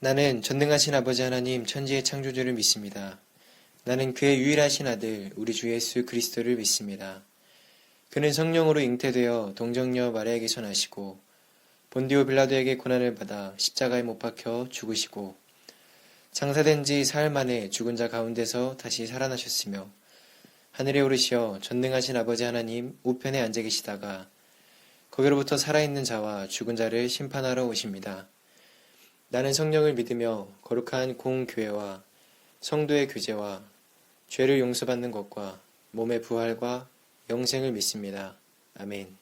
나는 전능하신 아버지 하나님 천지의 창조주를 믿습니다. 나는 그의 유일하신 아들 우리 주 예수 그리스도를 믿습니다. 그는 성령으로 잉태되어 동정녀 마리아에게서 나시고 본디오 빌라도에게 고난을 받아 십자가에 못 박혀 죽으시고 장사된 지 사흘 만에 죽은 자 가운데서 다시 살아나셨으며 하늘에 오르시어 전능하신 아버지 하나님 우편에 앉아 계시다가 거기로부터 살아있는 자와 죽은 자를 심판하러 오십니다. 나는 성령을 믿으며 거룩한 공교회와 성도의 교제와 죄를 용서받는 것과 몸의 부활과 영생을 믿습니다. 아멘.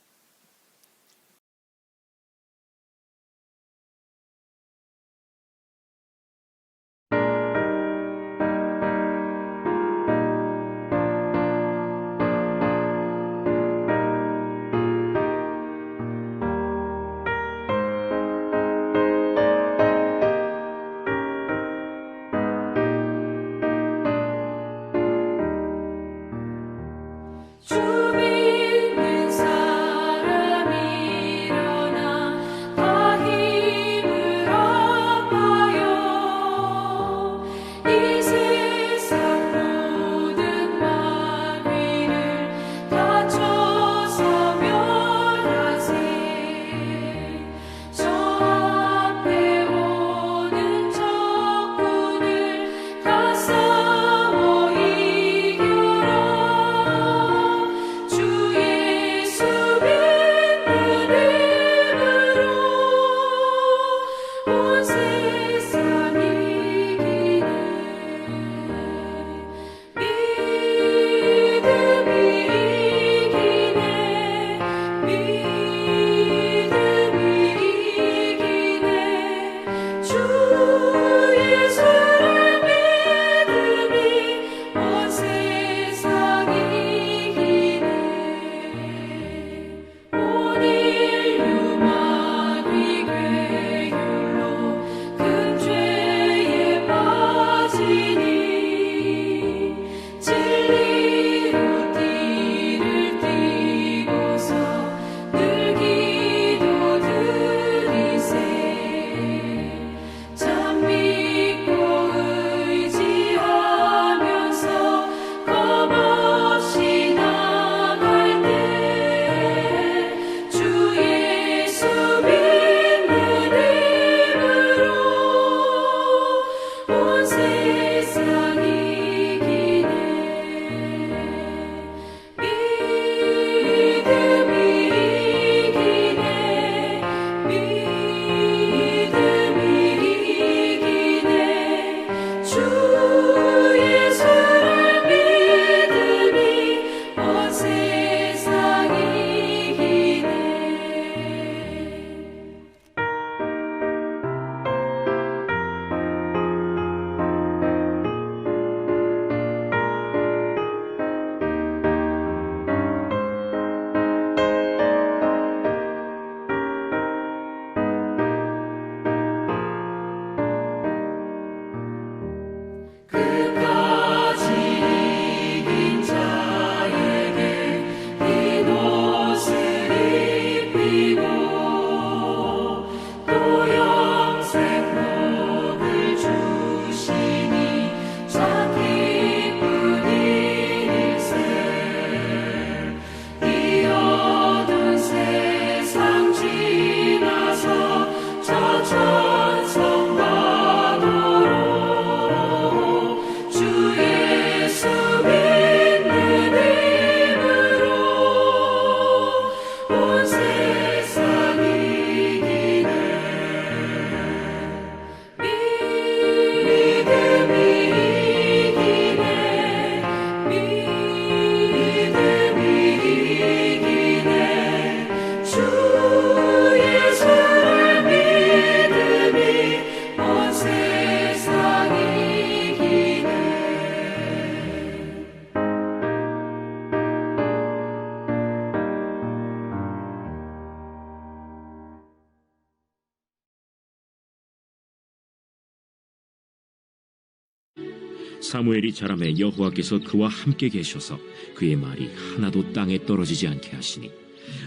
사무엘이 자라매 여호와께서 그와 함께 계셔서 그의 말이 하나도 땅에 떨어지지 않게 하시니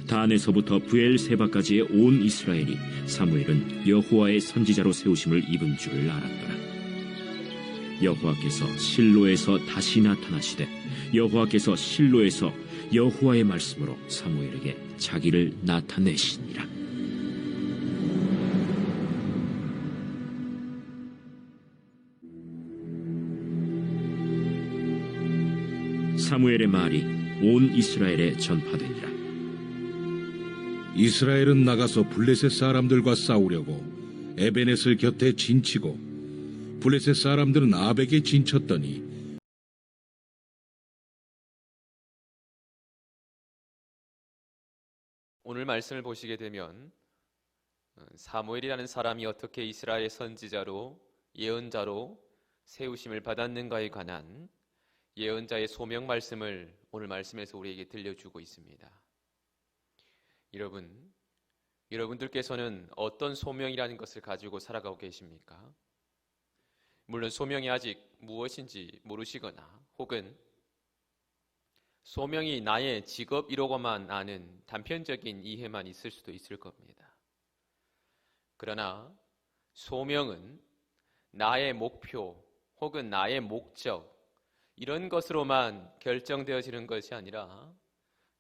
단에서부터 브엘세바까지의 온 이스라엘이 사무엘은 여호와의 선지자로 세우심을 입은 줄을 알았더라. 여호와께서 실로에서 다시 나타나시되 여호와께서 실로에서 여호와의 말씀으로 사무엘에게 자기를 나타내시니라. 사무엘의 말이 온 이스라엘에 전파되니라. 이스라엘은 나가서 블레셋 사람들과 싸우려고 에베넷을 곁에 진치고 블레셋 사람들은 아벡에 진쳤더니 오늘 말씀을 보시게 되면 사무엘이라는 사람이 어떻게 이스라엘의 선지자로 예언자로 세우심을 받았는가에 관한 예언자의 소명 말씀을 오늘 말씀에서 우리에게 들려주고 있습니다. 여러분들께서는 어떤 소명이라는 것을 가지고 살아가고 계십니까? 물론 소명이 아직 무엇인지 모르시거나 혹은 소명이 나의 직업이라고만 아는 단편적인 이해만 있을 수도 있을 겁니다. 그러나 소명은 나의 목표 혹은 나의 목적 이런 것으로만 결정되어지는 것이 아니라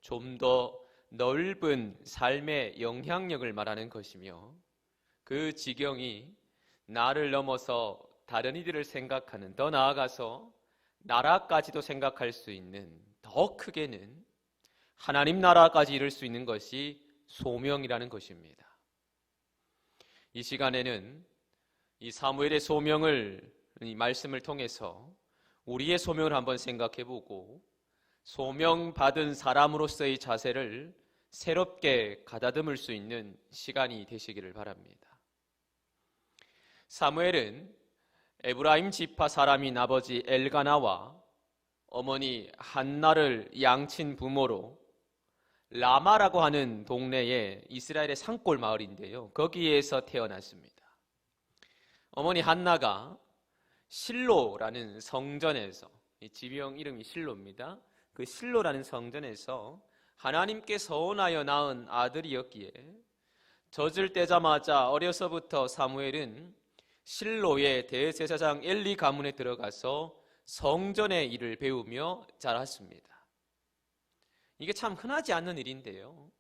좀 더 넓은 삶의 영향력을 말하는 것이며 그 지경이 나를 넘어서 다른 이들을 생각하는, 더 나아가서 나라까지도 생각할 수 있는, 더 크게는 하나님 나라까지 이룰 수 있는 것이 소명이라는 것입니다. 이 시간에는 이 사무엘의 소명을, 이 말씀을 통해서 우리의 소명을 한번 생각해보고 소명받은 사람으로서의 자세를 새롭게 가다듬을 수 있는 시간이 되시기를 바랍니다. 사무엘은 에브라임 지파 사람인 아버지 엘가나와 어머니 한나를 양친 부모로 라마라고 하는 동네에 이스라엘의 산골 마을인데요, 거기에서 태어났습니다. 어머니 한나가 실로라는 성전에서, 이 지명 이름이 실로입니다. 그 실로라는 성전에서 하나님께 서원하여 낳은 아들이었기에 젖을 떼자마자 어려서부터 사무엘은 실로의 대제사장 엘리 가문에 들어가서 성전의 일을 배우며 자랐습니다. 이게 참 흔하지 않는 일인데요,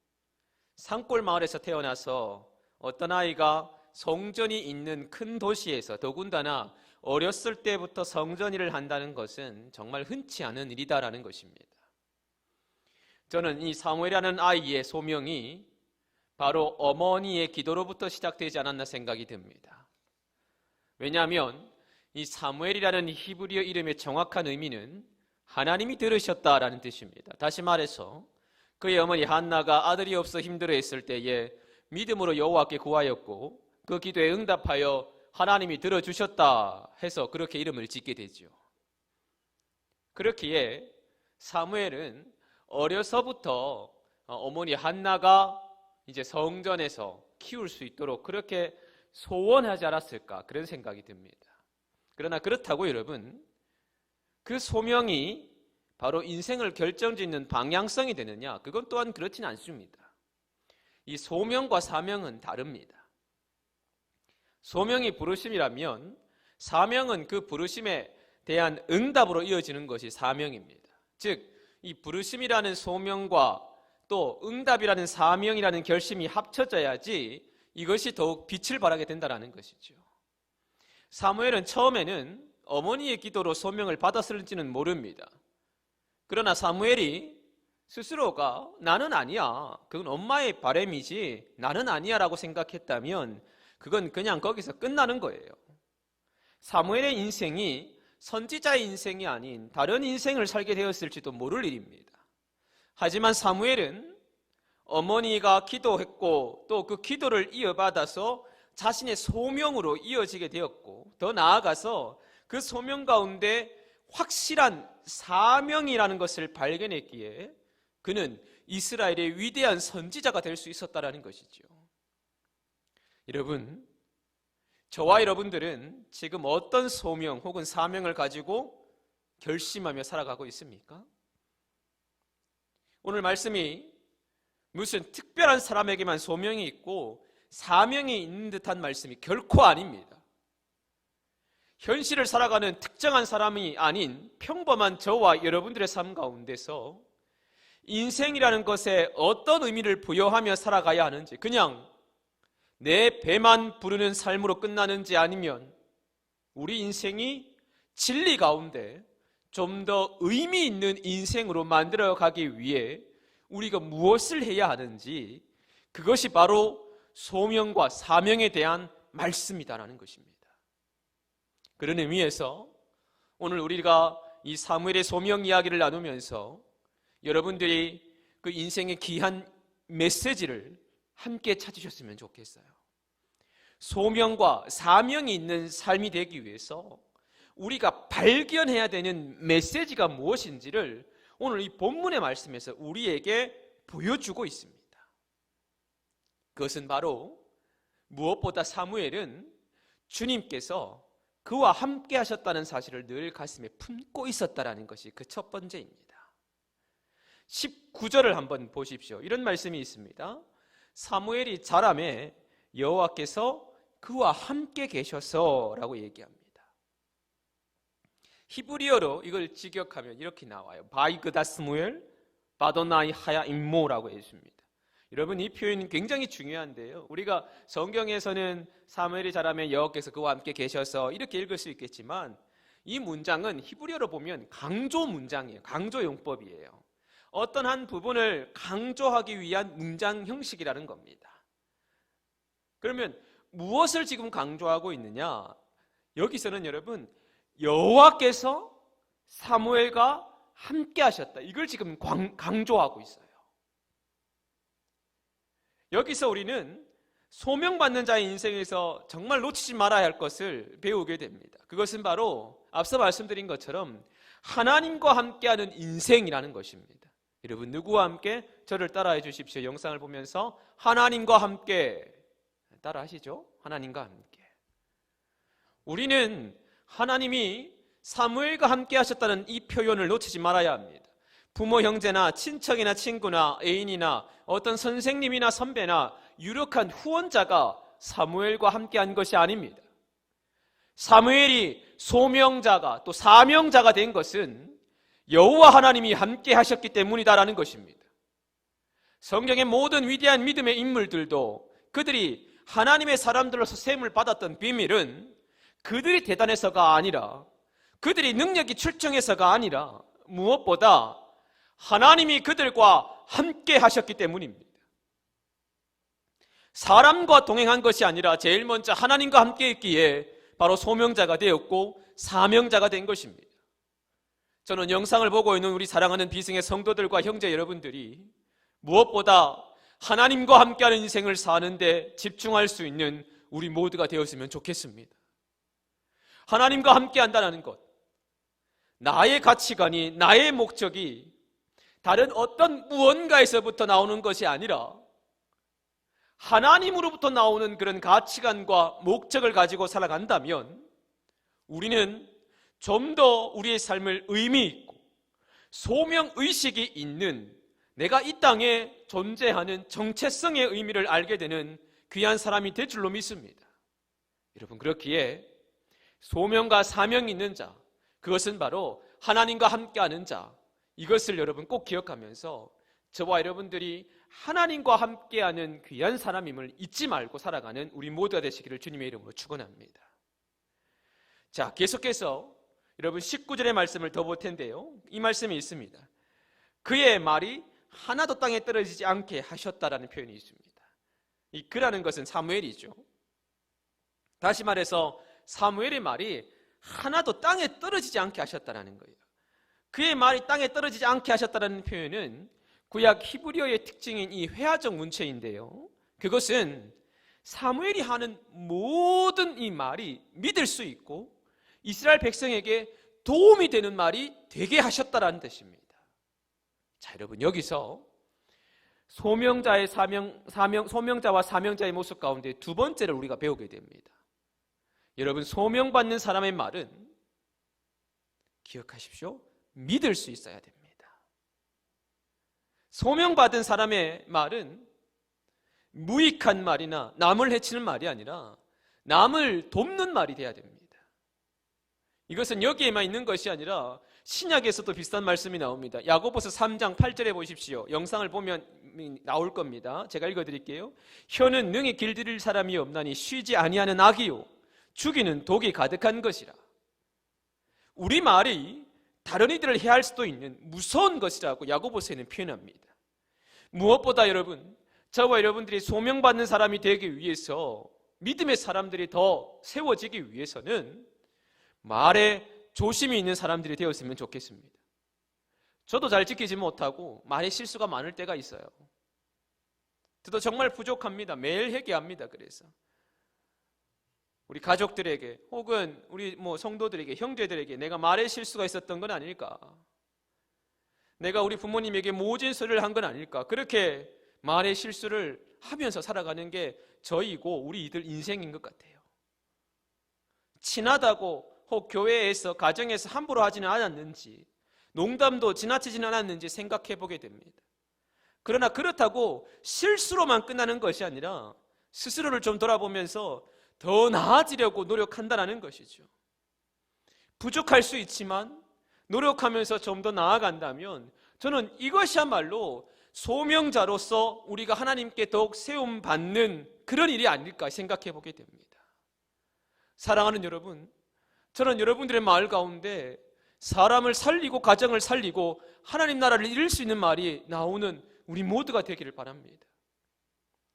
산골 마을에서 태어나서 어떤 아이가 성전이 있는 큰 도시에서, 더군다나 어렸을 때부터 성전 일을 한다는 것은 정말 흔치 않은 일이다라는 것입니다. 저는 이 사무엘이라는 아이의 소명이 바로 어머니의 기도로부터 시작되지 않았나 생각이 듭니다. 왜냐하면 이 사무엘이라는 히브리어 이름의 정확한 의미는 하나님이 들으셨다라는 뜻입니다. 다시 말해서 그의 어머니 한나가 아들이 없어 힘들어했을 때에 믿음으로 여호와께 구하였고 그 기도에 응답하여 하나님이 들어주셨다 해서 그렇게 이름을 짓게 되죠. 그렇기에 사무엘은 어려서부터 어머니 한나가 이제 성전에서 키울 수 있도록 그렇게 소원하지 않았을까, 그런 생각이 듭니다. 그러나 그렇다고 여러분, 그 소명이 바로 인생을 결정짓는 방향성이 되느냐? 그건 또한 그렇지는 않습니다. 이 소명과 사명은 다릅니다. 소명이 부르심이라면 사명은 그 부르심에 대한 응답으로 이어지는 것이 사명입니다. 즉, 이 부르심이라는 소명과 또 응답이라는 사명이라는 결심이 합쳐져야지 이것이 더욱 빛을 발하게 된다는 것이죠. 사무엘은 처음에는 어머니의 기도로 소명을 받았을지는 모릅니다. 그러나 사무엘이 스스로가 나는 아니야, 그건 엄마의 바람이지 나는 아니야 라고 생각했다면 그건 그냥 거기서 끝나는 거예요. 사무엘의 인생이 선지자의 인생이 아닌 다른 인생을 살게 되었을지도 모를 일입니다. 하지만 사무엘은 어머니가 기도했고 또 그 기도를 이어받아서 자신의 소명으로 이어지게 되었고, 더 나아가서 그 소명 가운데 확실한 사명이라는 것을 발견했기에 그는 이스라엘의 위대한 선지자가 될 수 있었다는 것이죠. 여러분, 저와 여러분들은 지금 어떤 소명 혹은 사명을 가지고 결심하며 살아가고 있습니까? 오늘 말씀이 무슨 특별한 사람에게만 소명이 있고 사명이 있는 듯한 말씀이 결코 아닙니다. 현실을 살아가는 특정한 사람이 아닌 평범한 저와 여러분들의 삶 가운데서 인생이라는 것에 어떤 의미를 부여하며 살아가야 하는지, 그냥 내 배만 부르는 삶으로 끝나는지, 아니면 우리 인생이 진리 가운데 좀 더 의미 있는 인생으로 만들어가기 위해 우리가 무엇을 해야 하는지, 그것이 바로 소명과 사명에 대한 말씀이다라는 것입니다. 그런 의미에서 오늘 우리가 이 사무엘의 소명 이야기를 나누면서 여러분들이 그 인생의 귀한 메시지를 함께 찾으셨으면 좋겠어요. 소명과 사명이 있는 삶이 되기 위해서 우리가 발견해야 되는 메시지가 무엇인지를 오늘 이 본문의 말씀에서 우리에게 보여주고 있습니다. 그것은 바로 무엇보다 사무엘은 주님께서 그와 함께 하셨다는 사실을 늘 가슴에 품고 있었다는 것이 그 첫 번째입니다. 19절을 한번 보십시오. 이런 말씀이 있습니다. 사무엘이 자라매 여호와께서 그와 함께 계셔서 라고 얘기합니다. 히브리어로 이걸 직역하면 이렇게 나와요. 바이그다 스무엘 바도나이 하야 임모라고 해줍니다. 여러분, 이 표현은 굉장히 중요한데요. 우리가 성경에서는 사무엘이 자라면 여호와께서 그와 함께 계셔서 이렇게 읽을 수 있겠지만, 이 문장은 히브리어로 보면 강조 문장이에요. 강조 용법이에요. 어떤 한 부분을 강조하기 위한 문장 형식이라는 겁니다. 그러면 무엇을 지금 강조하고 있느냐? 여기서는 여러분, 여호와께서 사무엘과 함께 하셨다, 이걸 지금 강조하고 있어요. 여기서 우리는 소명받는 자의 인생에서 정말 놓치지 말아야 할 것을 배우게 됩니다. 그것은 바로 앞서 말씀드린 것처럼 하나님과 함께하는 인생이라는 것입니다. 여러분, 누구와 함께? 저를 따라해 주십시오. 영상을 보면서 하나님과 함께 따라하시죠. 하나님과 함께. 우리는 하나님이 사무엘과 함께 하셨다는 이 표현을 놓치지 말아야 합니다. 부모, 형제나 친척이나 친구나 애인이나 어떤 선생님이나 선배나 유력한 후원자가 사무엘과 함께한 것이 아닙니다. 사무엘이 소명자가 또 사명자가 된 것은 여호와 하나님이 함께 하셨기 때문이다라는 것입니다. 성경의 모든 위대한 믿음의 인물들도 그들이 하나님의 사람들로서 세움을 받았던 비밀은 그들이 대단해서가 아니라, 그들이 능력이 출중해서가 아니라, 무엇보다 하나님이 그들과 함께 하셨기 때문입니다. 사람과 동행한 것이 아니라 제일 먼저 하나님과 함께 있기에 바로 소명자가 되었고 사명자가 된 것입니다. 저는 영상을 보고 있는 우리 사랑하는 비승의 성도들과 형제 여러분들이 무엇보다 하나님과 함께하는 인생을 사는데 집중할 수 있는 우리 모두가 되었으면 좋겠습니다. 하나님과 함께한다는 것, 나의 가치관이, 나의 목적이 다른 어떤 무언가에서부터 나오는 것이 아니라 하나님으로부터 나오는 그런 가치관과 목적을 가지고 살아간다면 우리는 좀 더 우리의 삶을 의미 있고 소명의식이 있는, 내가 이 땅에 존재하는 정체성의 의미를 알게 되는 귀한 사람이 될 줄로 믿습니다. 여러분, 그렇기에 소명과 사명이 있는 자, 그것은 바로 하나님과 함께하는 자, 이것을 여러분 꼭 기억하면서 저와 여러분들이 하나님과 함께하는 귀한 사람임을 잊지 말고 살아가는 우리 모두가 되시기를 주님의 이름으로 축원합니다. 자, 계속해서 여러분 19절의 말씀을 더 볼 텐데요, 이 말씀이 있습니다. 그의 말이 하나도 땅에 떨어지지 않게 하셨다라는 표현이 있습니다. 이 그라는 것은 사무엘이죠. 다시 말해서 사무엘의 말이 하나도 땅에 떨어지지 않게 하셨다라는 거예요. 그의 말이 땅에 떨어지지 않게 하셨다는 표현은 구약 히브리어의 특징인 이 회화적 문체인데요, 그것은 사무엘이 하는 모든 이 말이 믿을 수 있고 이스라엘 백성에게 도움이 되는 말이 되게 하셨다라는 뜻입니다. 자, 여러분, 여기서 소명자의 소명자와 사명자의 모습 가운데 두 번째를 우리가 배우게 됩니다. 여러분, 소명받는 사람의 말은 기억하십시오. 믿을 수 있어야 됩니다. 소명받은 사람의 말은 무익한 말이나 남을 해치는 말이 아니라 남을 돕는 말이 돼야 됩니다. 이것은 여기에만 있는 것이 아니라 신약에서도 비슷한 말씀이 나옵니다. 야고보서 3장 8절에 보십시오. 영상을 보면 나올 겁니다. 제가 읽어드릴게요. 혀는 능히 길들일 사람이 없나니 쉬지 아니하는 악이요 죽이는 독이 가득한 것이라. 우리 말이 다른 이들을 해할 수도 있는 무서운 것이라고 야고보서에는 표현합니다. 무엇보다 여러분, 저와 여러분들이 소명받는 사람이 되기 위해서, 믿음의 사람들이 더 세워지기 위해서는 말에 조심이 있는 사람들이 되었으면 좋겠습니다. 저도 잘 지키지 못하고 말에 실수가 많을 때가 있어요. 저도 정말 부족합니다. 매일 회개합니다. 그래서 우리 가족들에게 혹은 우리 성도들에게, 형제들에게 내가 말에 실수가 있었던 건 아닐까? 내가 우리 부모님에게 모진 소리를 한 건 아닐까? 그렇게 말의 실수를 하면서 살아가는 게 저희고 우리 이들 인생인 것 같아요. 친하다고 혹 교회에서 가정에서 함부로 하지는 않았는지, 농담도 지나치지는 않았는지 생각해 보게 됩니다. 그러나 그렇다고 실수로만 끝나는 것이 아니라 스스로를 좀 돌아보면서 더 나아지려고 노력한다는 것이죠. 부족할 수 있지만 노력하면서 좀 더 나아간다면 저는 이것이야말로 소명자로서 우리가 하나님께 더욱 세움받는 그런 일이 아닐까 생각해 보게 됩니다. 사랑하는 여러분, 저는 여러분들의 마을 가운데 사람을 살리고 가정을 살리고 하나님 나라를 이룰 수 있는 말이 나오는 우리 모두가 되기를 바랍니다.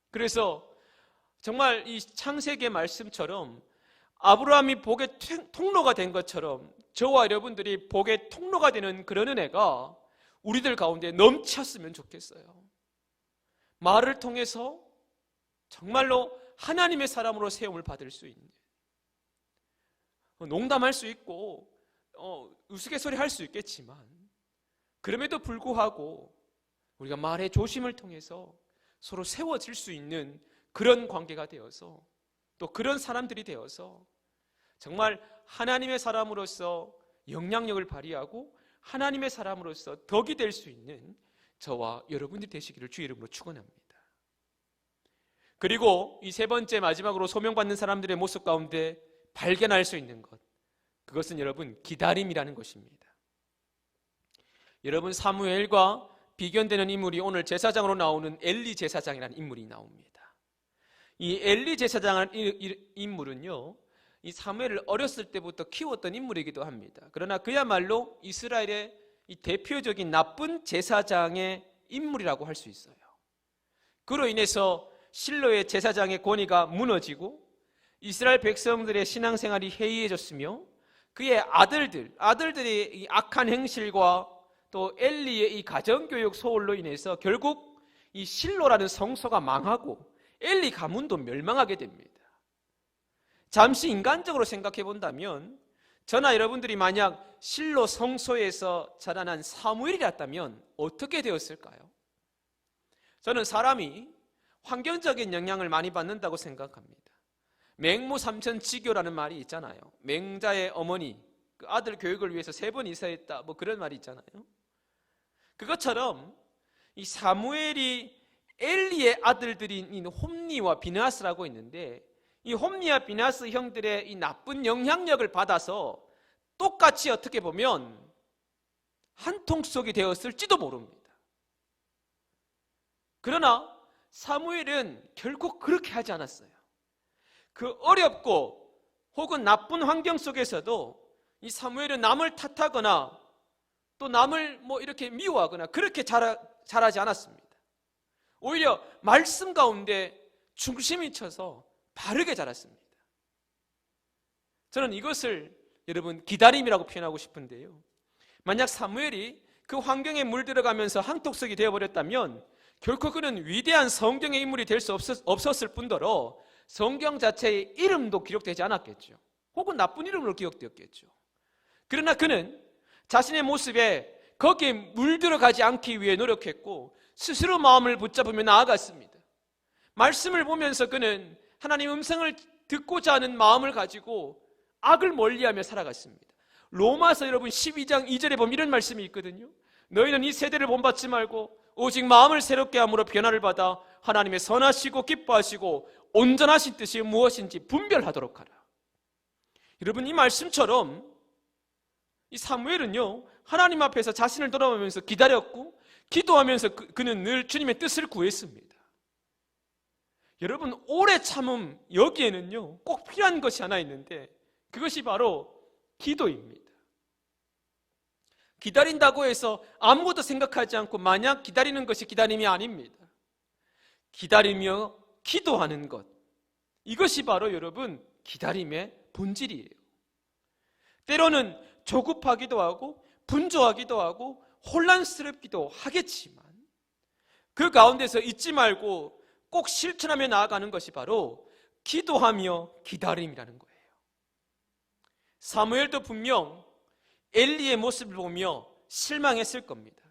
그래서 정말 이 창세기의 말씀처럼 아브라함이 복의 통로가 된 것처럼 저와 여러분들이 복의 통로가 되는 그런 은혜가 우리들 가운데 넘쳤으면 좋겠어요. 말을 통해서 정말로 하나님의 사람으로 세움을 받을 수 있는, 농담할 수 있고 우스갯소리 할 수 있겠지만 그럼에도 불구하고 우리가 말의 조심을 통해서 서로 세워질 수 있는 그런 관계가 되어서, 또 그런 사람들이 되어서 정말 하나님의 사람으로서 영향력을 발휘하고 하나님의 사람으로서 덕이 될 수 있는 저와 여러분들이 되시기를 주의 이름으로 축원합니다. 그리고 이 세 번째, 마지막으로 소명받는 사람들의 모습 가운데 발견할 수 있는 것, 그것은 여러분 기다림이라는 것입니다. 여러분, 사무엘과 비견되는 인물이 오늘 제사장으로 나오는 엘리 제사장이라는 인물이 나옵니다. 이 엘리 제사장이라는 인물은요, 이 사무엘을 어렸을 때부터 키웠던 인물이기도 합니다. 그러나 그야말로 이스라엘의 이 대표적인 나쁜 제사장의 인물이라고 할 수 있어요. 그로 인해서 실로의 제사장의 권위가 무너지고 이스라엘 백성들의 신앙생활이 해이해졌으며 그의 아들들의 이 악한 행실과 또 엘리의 이 가정교육 소홀로 인해서 결국 이 실로라는 성소가 망하고 엘리 가문도 멸망하게 됩니다. 잠시 인간적으로 생각해 본다면 저나 여러분들이 만약 실로 성소에서 자라난 사무엘이었다면 어떻게 되었을까요? 저는 사람이 환경적인 영향을 많이 받는다고 생각합니다. 맹모 삼천지교라는 말이 있잖아요. 맹자의 어머니, 그 아들 교육을 위해서 3번 이사했다, 그런 말이 있잖아요. 그것처럼 이 사무엘이 엘리의 아들들인 홈니와 비느하스라고 있는데, 이 홈니와 비느하스 형들의 이 나쁜 영향력을 받아서 똑같이 어떻게 보면 한 통속이 되었을지도 모릅니다. 그러나 사무엘은 결국 그렇게 하지 않았어요. 그 어렵고 혹은 나쁜 환경 속에서도 이 사무엘은 남을 탓하거나 또 남을 이렇게 미워하거나 그렇게 잘하지 않았습니다. 오히려 말씀 가운데 중심이 쳐서 바르게 자랐습니다. 저는 이것을 여러분 기다림이라고 표현하고 싶은데요, 만약 사무엘이 그 환경에 물들어가면서 항톡석이 되어버렸다면 결코 그는 위대한 성경의 인물이 될 수 없었을 뿐더러 성경 자체의 이름도 기록되지 않았겠죠. 혹은 나쁜 이름으로 기억되었겠죠. 그러나 그는 자신의 모습에 거기에 물들어가지 않기 위해 노력했고 스스로 마음을 붙잡으며 나아갔습니다. 말씀을 보면서 그는 하나님 음성을 듣고자 하는 마음을 가지고 악을 멀리하며 살아갔습니다. 로마서 여러분 12장 2절에 보면 이런 말씀이 있거든요. 너희는 이 세대를 본받지 말고 오직 마음을 새롭게 함으로 변화를 받아 하나님의 선하시고 기뻐하시고 온전하신 뜻이 무엇인지 분별하도록 하라. 여러분, 이 말씀처럼 이 사무엘은요, 하나님 앞에서 자신을 돌아보면서 기다렸고 기도하면서 그는 늘 주님의 뜻을 구했습니다. 여러분, 오래 참음, 여기에는요 꼭 필요한 것이 하나 있는데 그것이 바로 기도입니다. 기다린다고 해서 아무것도 생각하지 않고 마냥 기다리는 것이 기다림이 아닙니다. 기다리며 기도하는 것, 이것이 바로 여러분 기다림의 본질이에요. 때로는 조급하기도 하고 분주하기도 하고 혼란스럽기도 하겠지만 그 가운데서 잊지 말고 꼭 실천하며 나아가는 것이 바로 기도하며 기다림이라는 거예요. 사무엘도 분명 엘리의 모습을 보며 실망했을 겁니다.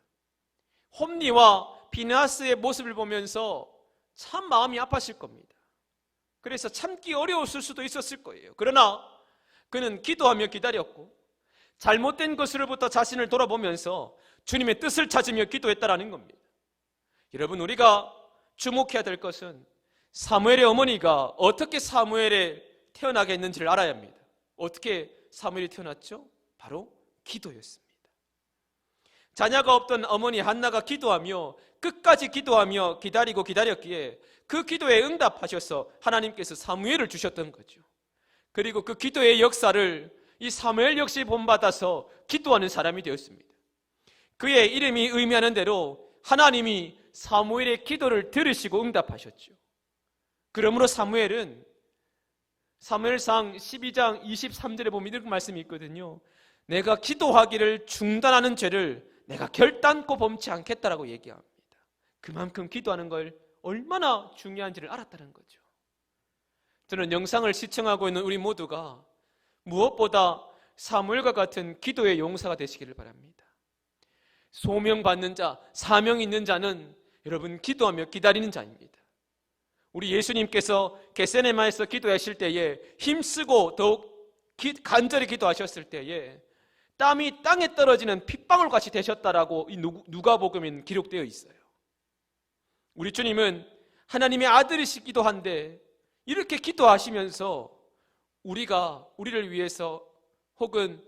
홈리와 비나스의 모습을 보면서 참 마음이 아팠을 겁니다. 그래서 참기 어려웠을 수도 있었을 거예요. 그러나 그는 기도하며 기다렸고 잘못된 것으로부터 자신을 돌아보면서 주님의 뜻을 찾으며 기도했다라는 겁니다. 여러분, 우리가 주목해야 될 것은 사무엘의 어머니가 어떻게 사무엘에 태어나게 했는지를 알아야 합니다. 어떻게 사무엘이 태어났죠? 바로 기도였습니다. 자녀가 없던 어머니 한나가 기도하며 끝까지 기도하며 기다리고 기다렸기에 그 기도에 응답하셔서 하나님께서 사무엘을 주셨던 거죠. 그리고 그 기도의 역사를 이 사무엘 역시 본받아서 기도하는 사람이 되었습니다. 그의 이름이 의미하는 대로 하나님이 사무엘의 기도를 들으시고 응답하셨죠. 그러므로 사무엘은 사무엘상 12장 23절에 보면 이런 말씀이 있거든요. 내가 기도하기를 중단하는 죄를 내가 결단코 범치 않겠다라고 얘기합니다. 그만큼 기도하는 걸 얼마나 중요한지를 알았다는 거죠. 저는 영상을 시청하고 있는 우리 모두가 무엇보다 사무엘과 같은 기도의 용사가 되시기를 바랍니다. 소명받는 자, 사명 있는 자는 여러분 기도하며 기다리는 자입니다. 우리 예수님께서 겟세마네에서 기도하실 때에 힘쓰고 더욱 간절히 기도하셨을 때에 땀이 땅에 떨어지는 핏방울같이 되셨다라고 이 누가복음엔 기록되어 있어요. 우리 주님은 하나님의 아들이시기도 한데 이렇게 기도하시면서 우리를 위해서 혹은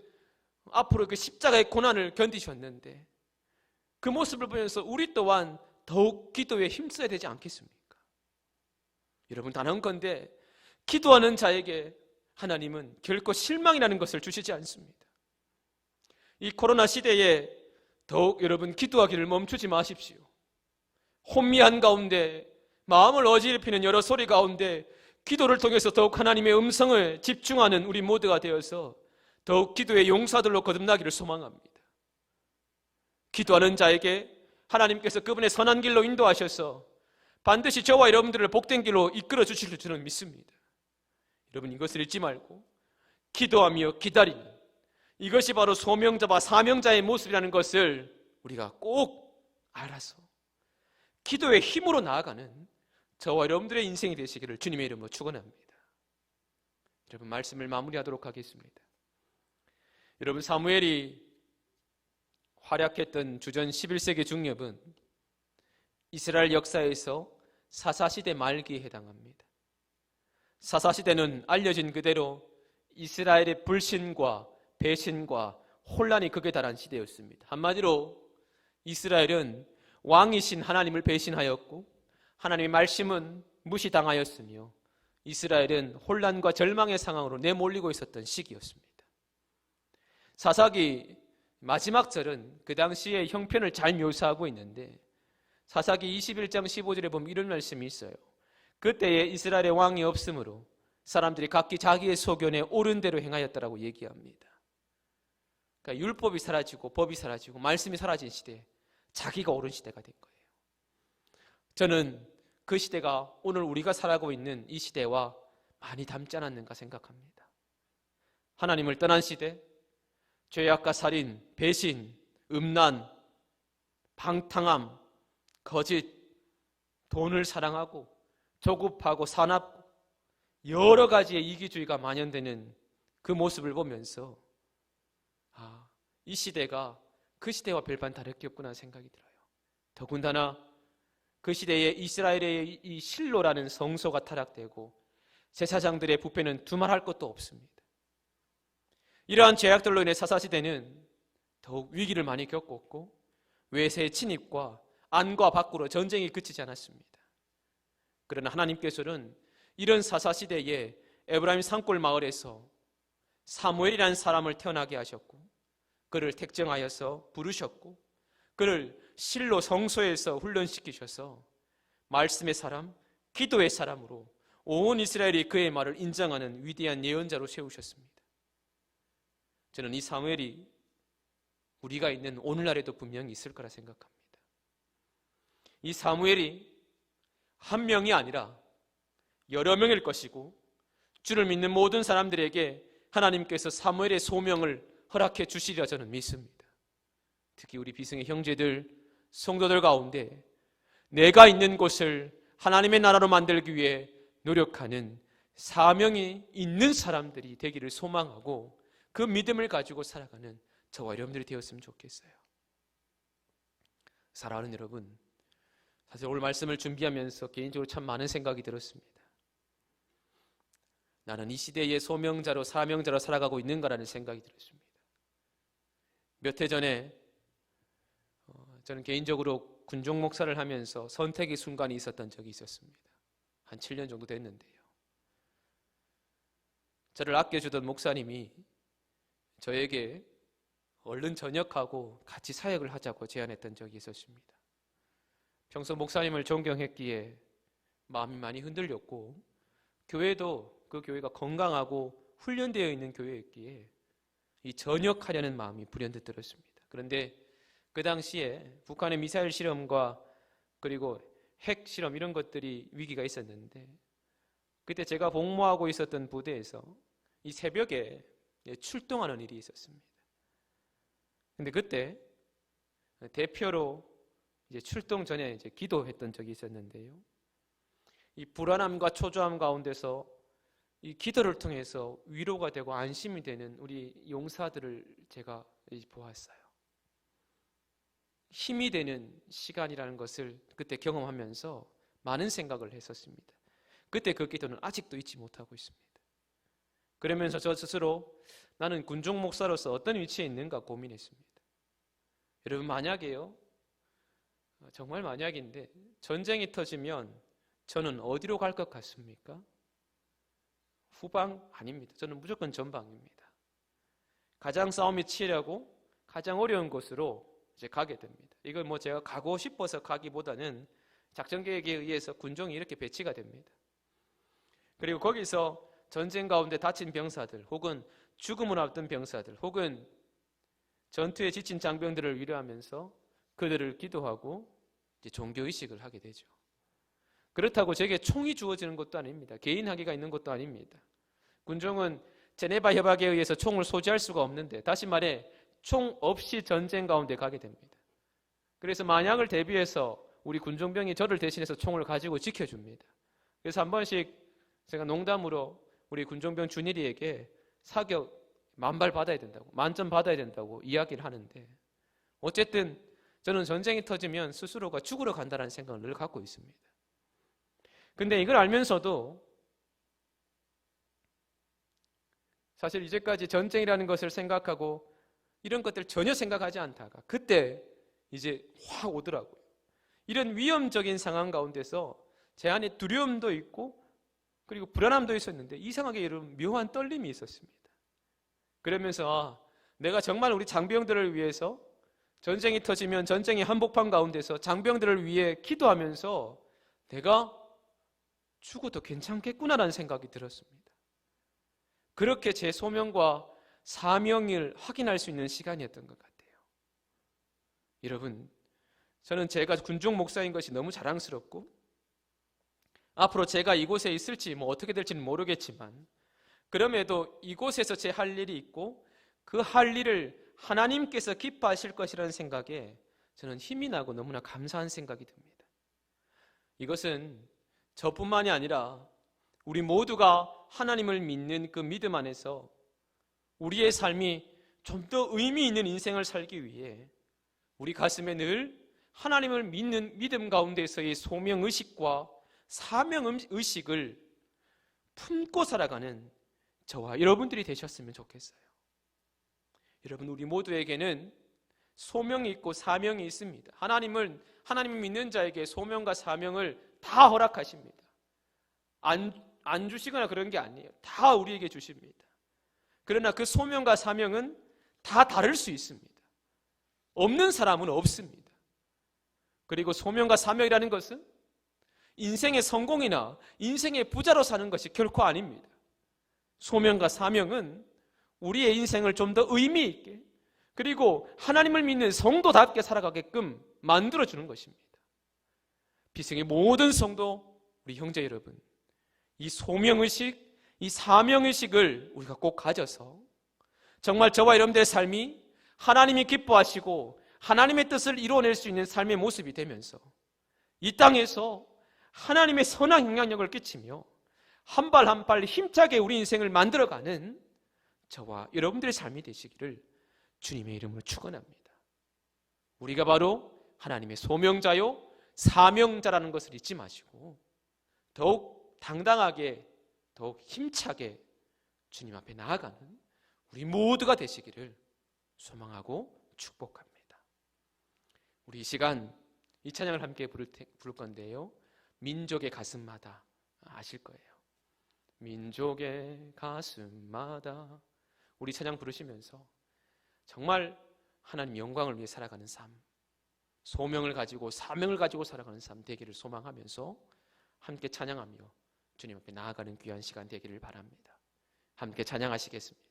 앞으로 그 십자가의 고난을 견디셨는데 그 모습을 보면서 우리 또한 더욱 기도에 힘써야 되지 않겠습니까? 여러분, 단언컨대 기도하는 자에게 하나님은 결코 실망이라는 것을 주시지 않습니다. 이 코로나 시대에 더욱 여러분 기도하기를 멈추지 마십시오. 혼미한 가운데 마음을 어지럽히는 여러 소리 가운데 기도를 통해서 더욱 하나님의 음성을 집중하는 우리 모두가 되어서 더욱 기도의 용사들로 거듭나기를 소망합니다. 기도하는 자에게 하나님께서 그분의 선한 길로 인도하셔서 반드시 저와 여러분들을 복된 길로 이끌어 주실 줄 저는 믿습니다. 여러분, 이것을 잊지 말고 기도하며 기다리는 이것이 바로 소명자와 사명자의 모습이라는 것을 우리가 꼭 알아서 기도의 힘으로 나아가는 저와 여러분들의 인생이 되시기를 주님의 이름으로 축원합니다. 여러분, 말씀을 마무리하도록 하겠습니다. 여러분, 사무엘이 활약했던 주전 11세기 중엽은 이스라엘 역사에서 사사시대 말기에 해당합니다. 사사시대는 알려진 그대로 이스라엘의 불신과 배신과 혼란이 극에 달한 시대였습니다. 한마디로 이스라엘은 왕이신 하나님을 배신하였고 하나님의 말씀은 무시당하였으며 이스라엘은 혼란과 절망의 상황으로 내몰리고 있었던 시기였습니다. 사사기 마지막 절은 그 당시의 형편을 잘 묘사하고 있는데 사사기 21장 15절에 보면 이런 말씀이 있어요. 그때에 이스라엘의 왕이 없으므로 사람들이 각기 자기의 소견에 옳은 대로 행하였다라고 얘기합니다. 그러니까 율법이 사라지고 법이 사라지고 말씀이 사라진 시대, 자기가 옳은 시대가 된 거예요. 저는 그 시대가 오늘 우리가 살아가고 있는 이 시대와 많이 닮지 않았는가 생각합니다. 하나님을 떠난 시대, 죄악과 살인, 배신, 음란, 방탕함, 거짓, 돈을 사랑하고 조급하고 사납고 여러 가지의 이기주의가 만연되는 그 모습을 보면서 이 시대가 그 시대와 별반 다를 게 없구나 생각이 들어요. 더군다나 그 시대에 이스라엘의 이 실로라는 성소가 타락되고 제사장들의 부패는 두말할 것도 없습니다. 이러한 죄악들로 인해 사사시대는 더욱 위기를 많이 겪었고 외세의 침입과 안과 밖으로 전쟁이 그치지 않았습니다. 그러나 하나님께서는 이런 사사시대에 에브라임 산골 마을에서 사무엘이라는 사람을 태어나게 하셨고 그를 택정하여서 부르셨고 그를 실로 성소에서 훈련시키셔서 말씀의 사람, 기도의 사람으로 온 이스라엘이 그의 말을 인정하는 위대한 예언자로 세우셨습니다. 저는 이 사무엘이 우리가 있는 오늘날에도 분명히 있을 거라 생각합니다. 이 사무엘이 한 명이 아니라 여러 명일 것이고 주를 믿는 모든 사람들에게 하나님께서 사무엘의 소명을 허락해 주시리라 저는 믿습니다. 특히 우리 비승의 형제들, 성도들 가운데 내가 있는 곳을 하나님의 나라로 만들기 위해 노력하는 사명이 있는 사람들이 되기를 소망하고 그 믿음을 가지고 살아가는 저와 여러분들이 되었으면 좋겠어요. 사랑하는 여러분, 사실 오늘 말씀을 준비하면서 개인적으로 참 많은 생각이 들었습니다. 나는 이 시대의 소명자로 사명자로 살아가고 있는가라는 생각이 들었습니다. 몇 해 전에 저는 개인적으로 군종 목사를 하면서 선택의 순간이 있었던 적이 있었습니다. 한 7년 정도 됐는데요. 저를 아껴주던 목사님이 저에게 얼른 전역하고 같이 사역을 하자고 제안했던 적이 있었습니다. 평소 목사님을 존경했기에 마음이 많이 흔들렸고 교회도 그 교회가 건강하고 훈련되어 있는 교회였기에 이 전역하려는 마음이 불현듯 들었습니다. 그런데 그 당시에 북한의 미사일 실험과 그리고 핵 실험 이런 것들이 위기가 있었는데 그때 제가 복무하고 있었던 부대에서 이 새벽에 출동하는 일이 있었습니다. 근데 그때 대표로 이제 출동 전에 이제 기도했던 적이 있었는데요. 이 불안함과 초조함 가운데서 이 기도를 통해서 위로가 되고 안심이 되는 우리 용사들을 제가 보았어요. 힘이 되는 시간이라는 것을 그때 경험하면서 많은 생각을 했었습니다. 그때 그 기도는 아직도 잊지 못하고 있습니다. 그러면서 저 스스로 나는 군종 목사로서 어떤 위치에 있는가 고민했습니다. 여러분 만약에요, 정말 만약인데 전쟁이 터지면 저는 어디로 갈 것 같습니까? 후방? 아닙니다. 저는 무조건 전방입니다. 가장 싸움이 치열하고 가장 어려운 곳으로 이제 가게 됩니다. 이걸 뭐 제가 가고 싶어서 가기보다는 작전 계획에 의해서 군종이 이렇게 배치가 됩니다. 그리고 거기서 전쟁 가운데 다친 병사들 혹은 죽음을 앞둔 병사들 혹은 전투에 지친 장병들을 위로하면서 그들을 기도하고 이제 종교의식을 하게 되죠. 그렇다고 제게 총이 주어지는 것도 아닙니다. 개인 학위가 있는 것도 아닙니다. 군종은 제네바 협약에 의해서 총을 소지할 수가 없는데 다시 말해 총 없이 전쟁 가운데 가게 됩니다. 그래서 만약을 대비해서 우리 군종병이 저를 대신해서 총을 가지고 지켜줍니다. 그래서 한 번씩 제가 농담으로 우리 군종병 준일이에게 사격 만발 받아야 된다고, 만점 받아야 된다고 이야기를 하는데 어쨌든 저는 전쟁이 터지면 스스로가 죽으러 간다는 생각을 늘 갖고 있습니다. 근데 이걸 알면서도 사실 이제까지 전쟁이라는 것을 생각하고 이런 것들 전혀 생각하지 않다가 그때 이제 확 오더라고요. 이런 위험적인 상황 가운데서 제 안에 두려움도 있고 그리고 불안함도 있었는데 이상하게 이런 묘한 떨림이 있었습니다. 그러면서 내가 정말 우리 장병들을 위해서 전쟁이 터지면 전쟁의 한복판 가운데서 장병들을 위해 기도하면서 내가 죽어도 괜찮겠구나라는 생각이 들었습니다. 그렇게 제 소명과 사명을 확인할 수 있는 시간이었던 것 같아요. 여러분, 저는 제가 군종 목사인 것이 너무 자랑스럽고 앞으로 제가 이곳에 있을지 어떻게 될지는 모르겠지만 그럼에도 이곳에서 제 할 일이 있고 그 할 일을 하나님께서 기뻐하실 것이라는 생각에 저는 힘이 나고 너무나 감사한 생각이 듭니다. 이것은 저뿐만이 아니라 우리 모두가 하나님을 믿는 그 믿음 안에서 우리의 삶이 좀 더 의미 있는 인생을 살기 위해 우리 가슴에 늘 하나님을 믿는 믿음 가운데서의 소명의식과 사명의식을 품고 살아가는 저와 여러분들이 되셨으면 좋겠어요. 여러분, 우리 모두에게는 소명이 있고 사명이 있습니다. 하나님을 믿는 자에게 소명과 사명을 다 허락하십니다. 안 주시거나 그런 게 아니에요. 다 우리에게 주십니다. 그러나 그 소명과 사명은 다 다를 수 있습니다. 없는 사람은 없습니다. 그리고 소명과 사명이라는 것은 인생의 성공이나 인생의 부자로 사는 것이 결코 아닙니다. 소명과 사명은 우리의 인생을 좀 더 의미 있게, 그리고 하나님을 믿는 성도답게 살아가게끔 만들어주는 것입니다. 비생의 모든 성도, 우리 형제 여러분, 이 소명의식, 이 사명의식을 우리가 꼭 가져서 정말 저와 여러분들의 삶이 하나님이 기뻐하시고 하나님의 뜻을 이루어낼 수 있는 삶의 모습이 되면서 이 땅에서 하나님의 선한 영향력을 끼치며 한 발 한 발 힘차게 우리 인생을 만들어가는 저와 여러분들의 삶이 되시기를 주님의 이름으로 축원합니다. 우리가 바로 하나님의 소명자요 사명자라는 것을 잊지 마시고 더욱 당당하게, 더욱 힘차게 주님 앞에 나아가는 우리 모두가 되시기를 소망하고 축복합니다. 우리 이 시간 이 찬양을 함께 부를 건데요, 민족의 가슴마다 아실 거예요. 민족의 가슴마다, 우리 찬양 부르시면서 정말 하나님 영광을 위해 살아가는 삶, 소명을 가지고 사명을 가지고 살아가는 삶 되기를 소망하면서 함께 찬양하며 주님 앞에 나아가는 귀한 시간 되기를 바랍니다. 함께 찬양하시겠습니다.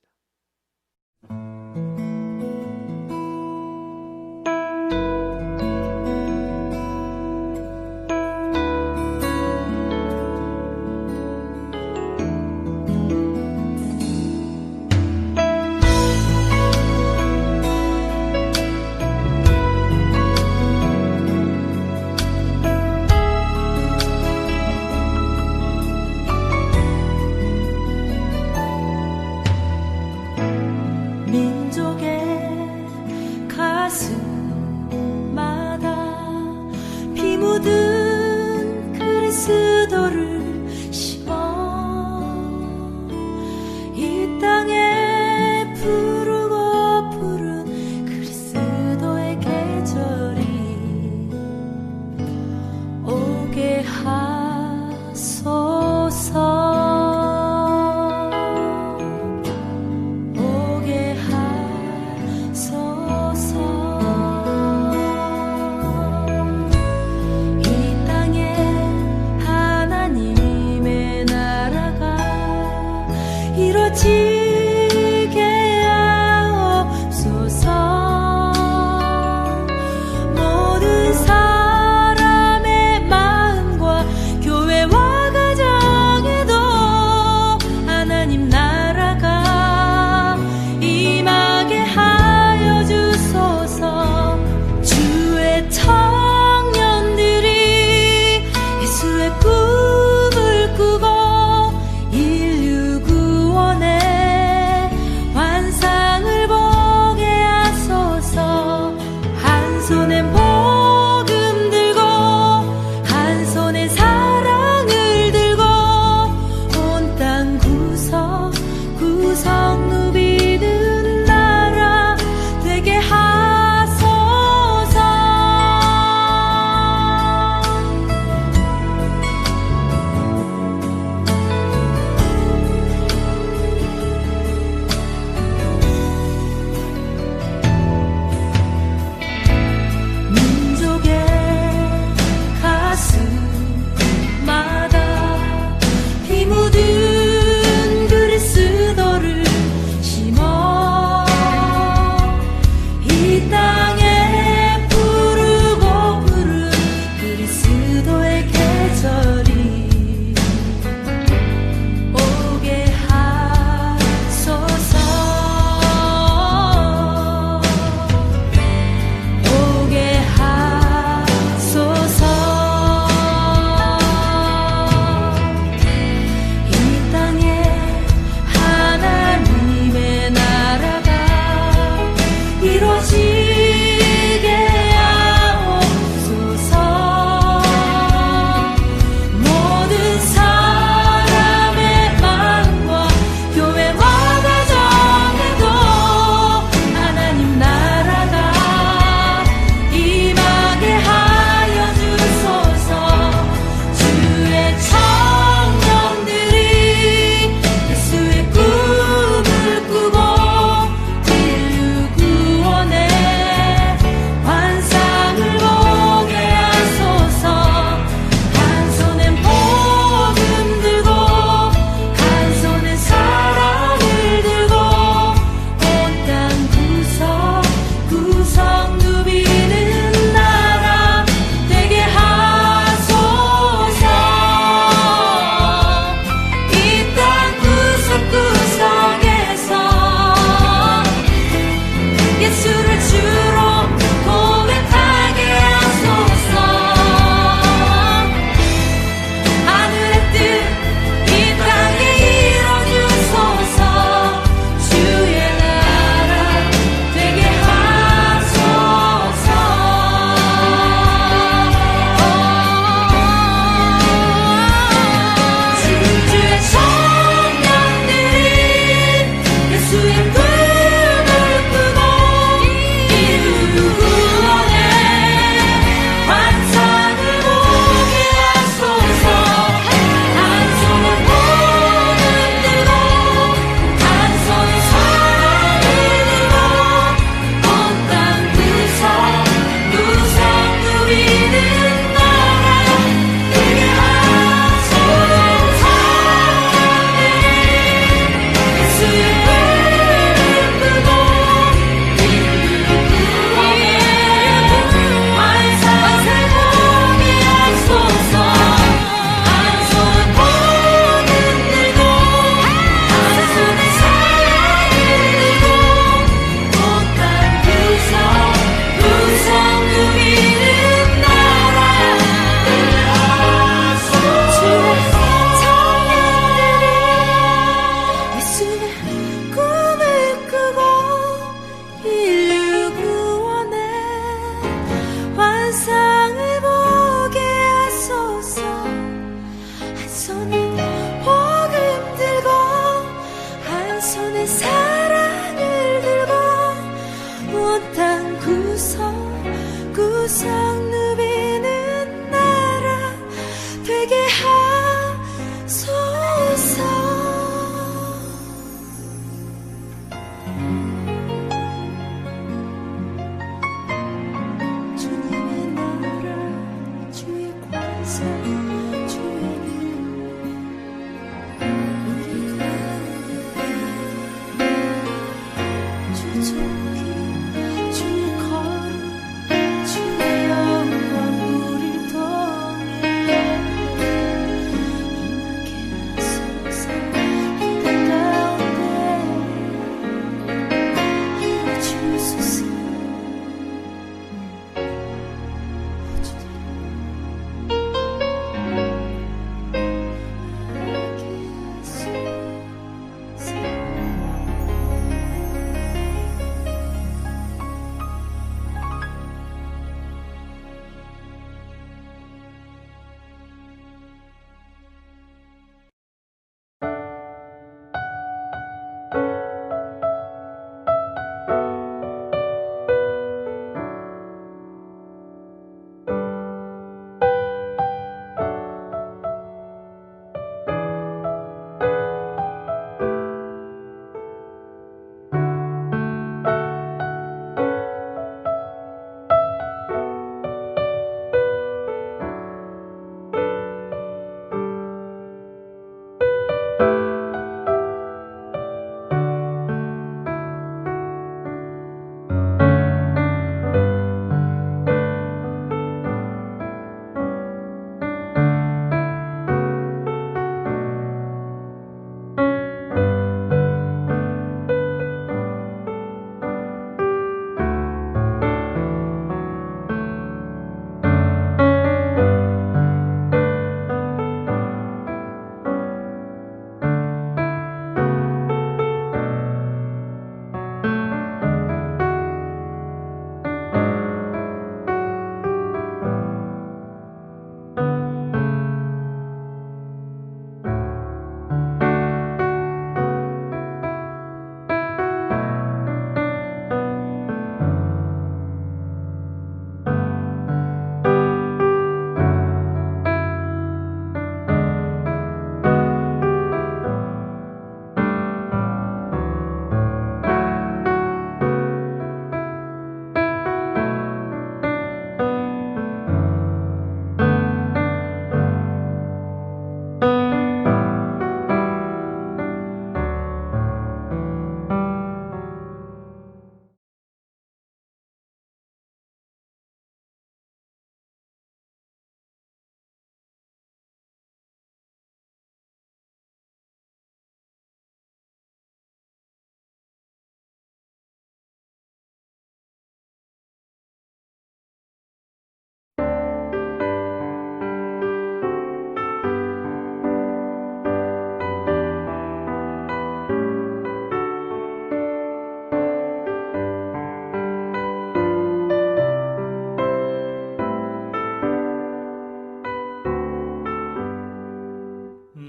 꿈을 꾸고 인류 구원에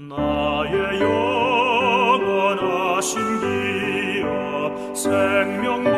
나의 영원하신 기업 생명